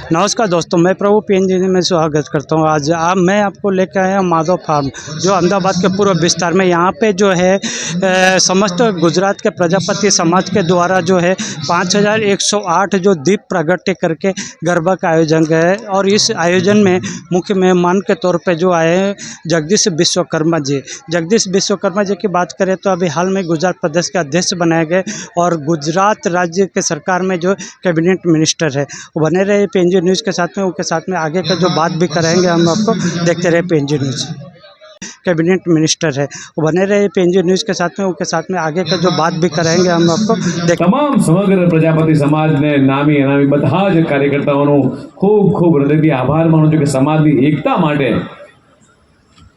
नमस्कार दोस्तों, मैं प्रभु PNG में स्वागत करता हूँ। आज मैं आपको लेकर आया माधव फार्म, जो अहमदाबाद के पूर्व विस्तार में। यहाँ पे जो है समस्त गुजरात के प्रजापति समाज के द्वारा जो है 5108 जो दीप प्रगट्य करके गरबा का आयोजन है। और इस आयोजन में मुख्य मेहमान के तौर पे जो आए हैं जगदीश विश्वकर्मा जी। जगदीश विश्वकर्मा जी की बात करें तो अभी हाल में गुजरात प्रदेश के अध्यक्ष बनाए गए और गुजरात राज्य के सरकार में जो कैबिनेट मिनिस्टर है। वो बने रहे PNG न्यूज़ के साथ में, उनके साथ में आगे का जो बात भी कराएंगे हम आपको। देखते रहे PNG न्यूज़। कैबिनेट मिनिस्टर है, वो बने रहे PNG न्यूज़ के साथ में, उनके साथ में आगे का जो बात भी कराएंगे हम आपको। તમામ સમગ્ર પ્રજાપતિ સમાજને નામી અનામી બધા જ કાર્યકર્તાઓનો ખૂબ ખૂબ હૃદયથી આભાર માનું છું કે સમાજની એકતા માટે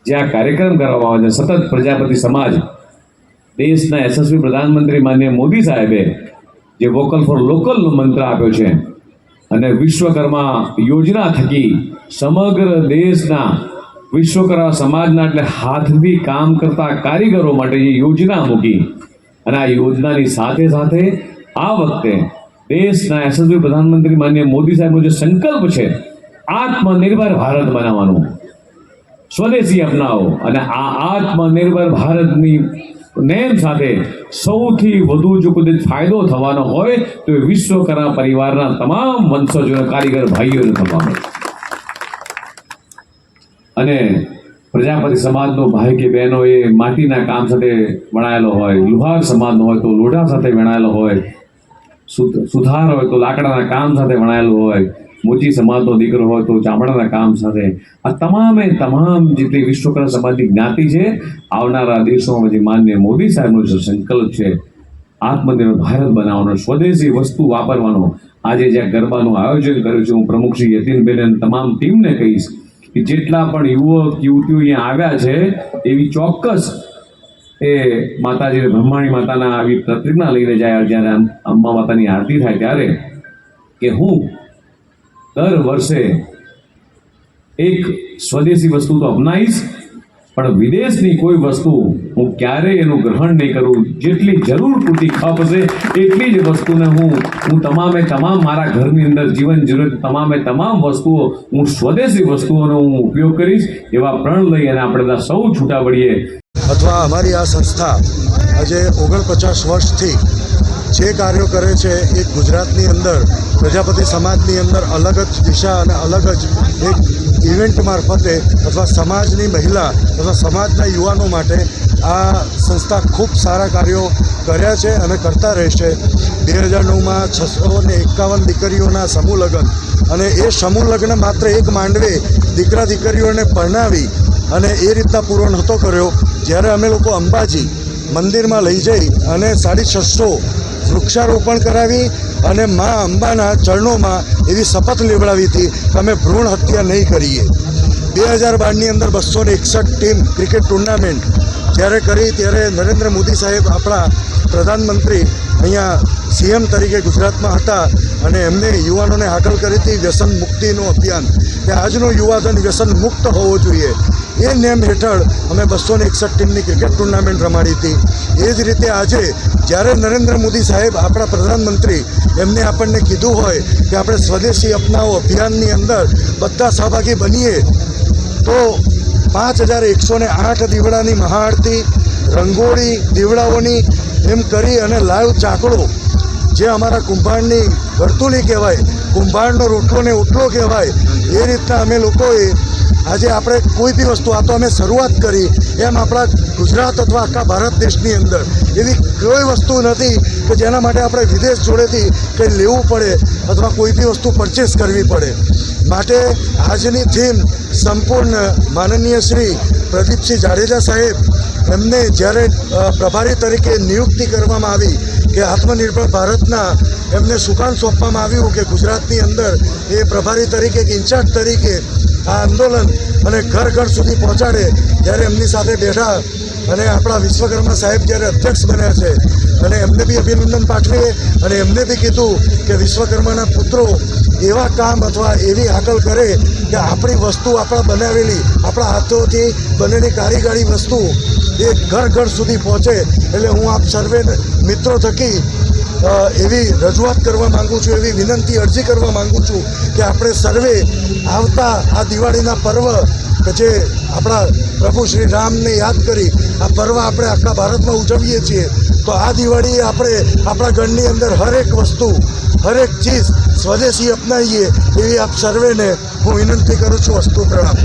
જે આ કાર્યક્રમ કરવામાં આવે છે। સતત પ્રજાપતિ સમાજ દેશના યશસ્વી પ્રધાનમંત્રી માનનીય મોદી સાહેબે જે વોકલ ફોર લોકલનો મંત્ર આપ્યો છે અને વિશ્વકર્મા યોજના થકી સમગ્ર દેશના વિશ્વકર્મા સમાજના એટલે હાથથી કામ કરતા કારીગરો માટે જે યોજના મૂકી અને આ યોજનાની સાથે સાથે આ વખતે દેશના યશસ્વી પ્રધાનમંત્રી માનનીય મોદી સાહેબનો જે સંકલ્પ છે આત્મનિર્ભર ભારત બનાવવાનો, સ્વદેશી અપનાવો અને આ આત્મનિર્ભર ભારતની નેમ સાથે સૌથી વધુ જો કોઈ ફાયદો થવાનો હોય તો વિશ્વકર્મા પરિવારના તમામ વંશજો કારીગર ભાઈઓને થવાનો। અને પ્રજાપતિ સમાજનો ભાઈ કે બહેનો એ માટીના કામ સાથે વણાયેલો હોય, લુહાર સમાજનો હોય તો લોઢા સાથે વણાયેલો હોય, સુથાર હોય તો લાકડાના કામ સાથે વણાયેલો હોય, મોચી સમાજનો દીકરો હોય તો ચામડાના કામ સાથે। આ તમામે તમામ જેટલી વિશ્વકર્મા સમાજની જ્ઞાતિ છે આવનારા દિવસોમાં જે માનનીય મોદી સાહેબનો જે સંકલ્પ છે આત્મનિર્ભર ભારત બનાવવાનો, સ્વદેશી વસ્તુ વાપરવાનો, આજે જ્યાં ગરબાનું આયોજન કર્યું છે હું પ્રમુખ શ્રી યતીનબેન અને તમામ ટીમને કહીશ કે જેટલા પણ યુવક યુવતીઓ અહીંયા આવ્યા છે એવી ચોક્કસ એ માતાજી બ્રહ્માણી માતાના આવી પ્રતિજ્ઞા લઈને જાય જ્યારે અંબા માતાની આરતી થાય ત્યારે કે હું દર વર્ષે એક સ્વદેશી વસ્તુ તો અપનાવીશ પણ વિદેશની કોઈ વસ્તુ હું ક્યારેય એનું ગ્રહણ નહીં કરું। જેટલી જરૂર પૂરતી ખપ હશે એટલી જ વસ્તુને હું તમામે તમામ મારા ઘરની અંદર જીવન જરૂરત તમામે તમામ વસ્તુઓ હું સ્વદેશી વસ્તુઓનો હું ઉપયોગ કરીશ એવા પ્રણ લઈ અને આપણે સૌ છૂટા પડીએ। અથવા અમારી આ સંસ્થા આજે 49 વર્ષથી જે કાર્યો કરે છે એ ગુજરાતની અંદર પ્રજાપતિ સમાજની અંદર અલગ જ દિશા અને અલગ જ એક ઇવેન્ટ મારફતે અથવા સમાજની મહિલા અથવા સમાજના યુવાનો માટે આ સંસ્થા ખૂબ સારા કાર્યો કર્યા છે અને કરતા રહેશે। 2009માં 651 દીકરીઓના સમૂહ લગ્ન અને એ સમૂહ લગ્ન માત્ર એક માંડવે દીકરા દીકરીઓને પરણાવી અને એ રીતના પૂરો નહોતો કર્યો। જ્યારે અમે લોકો અંબાજી મંદિરમાં લઈ જઈ અને 650 વૃક્ષારોપણ કરાવી અને મા અંબાના ચરણોમાં એવી શપથ લેવડાવી હતી કે અમે ભ્રૂણ હત્યા નહીં કરીએ। 2012ની અંદર 261 ટીમ ક્રિકેટ ટુર્નામેન્ટ જ્યારે કરી ત્યારે નરેન્દ્ર મોદી સાહેબ આપણા પ્રધાનમંત્રી અહીંયા CM તરીકે ગુજરાતમાં હતા અને એમને યુવાનોને હાકલ કરી હતી વ્યસન મુક્તિનું અભિયાન કે આજનો યુવાધન વ્યસન મુક્ત હોવો જોઈએ। એ નેમ હેઠળ અમે 261 ટીમની ક્રિકેટ ટુર્નામેન્ટ રમાડી હતી। એ જ રીતે આજે જ્યારે નરેન્દ્ર મોદી સાહેબ આપણા પ્રધાનમંત્રી એમને આપણને કીધું હોય કે આપણે સ્વદેશી અપનાવો અભિયાનની અંદર બધા સહભાગી બનીએ તો 5108 દીવડાની મહાઆરતી, રંગોળી દીવડાઓની એમ કરી અને લાઈવ ચાકડો જે અમારા કુંભારની વર્તુલી કહેવાય, કુંભારનો રોટલો ને ઓટલો કહેવાય, એ રીતના અમે લોકોએ આજે આપણે કોઈ બી વસ્તુ આ તો અમે શરૂઆત કરી એમ આપણા ગુજરાત અથવા આખા ભારત દેશની અંદર એવી કોઈ વસ્તુ નથી કે જેના માટે આપણે વિદેશ જોડેથી કંઈ લેવું પડે અથવા કોઈ બી વસ્તુ પરચેસ કરવી પડે। માટે આજની થીમ સંપૂર્ણ માનનીય શ્રી પ્રદીપસિંહ જાડેજા સાહેબ એમને જ્યારે પ્રભારી તરીકે નિયુક્તિ કરવામાં આવી કે આત્મનિર્ભર ભારતના એમને સુકાન સોંપવામાં આવ્યું કે ગુજરાતની અંદર એ પ્રભારી તરીકે કે ઇન્ચાર્જ તરીકે આ આંદોલન અને ઘર ઘર સુધી પહોંચાડે ત્યારે એમની સાથે બેઠા અને આપણા વિશ્વકર્મા સાહેબ જ્યારે અધ્યક્ષ બન્યા છે અને એમને બી અભિનંદન પાઠવીએ અને એમને બી કીધું કે વિશ્વકર્માના પુત્રો એવા કામ અથવા એવી હાકલ કરે કે આપણી વસ્તુ આપણા બનાવેલી આપણા હાથોથી બનેલી કારીગરી વસ્તુ એ ઘર ઘર સુધી પહોંચે। એટલે હું આપ સર્વે મિત્રો થકી એવી રજૂઆત કરવા માગું છું, એવી વિનંતી અરજી કરવા માગું છું કે આપણે સર્વે આવતા આ દિવાળીના પર્વ કે જે આપણા પ્રભુ શ્રી રામને યાદ કરી આ પર્વ આપણે આખા ભારતમાં ઉજવીએ છીએ, તો આ દિવાળીએ આપણે આપણા ઘરની અંદર હરેક વસ્તુ હરેક ચીજ સ્વદેશી અપનાવીએ એવી આપ સર્વેને હું વિનંતી કરું છું. અસ્તુ પ્રણામ.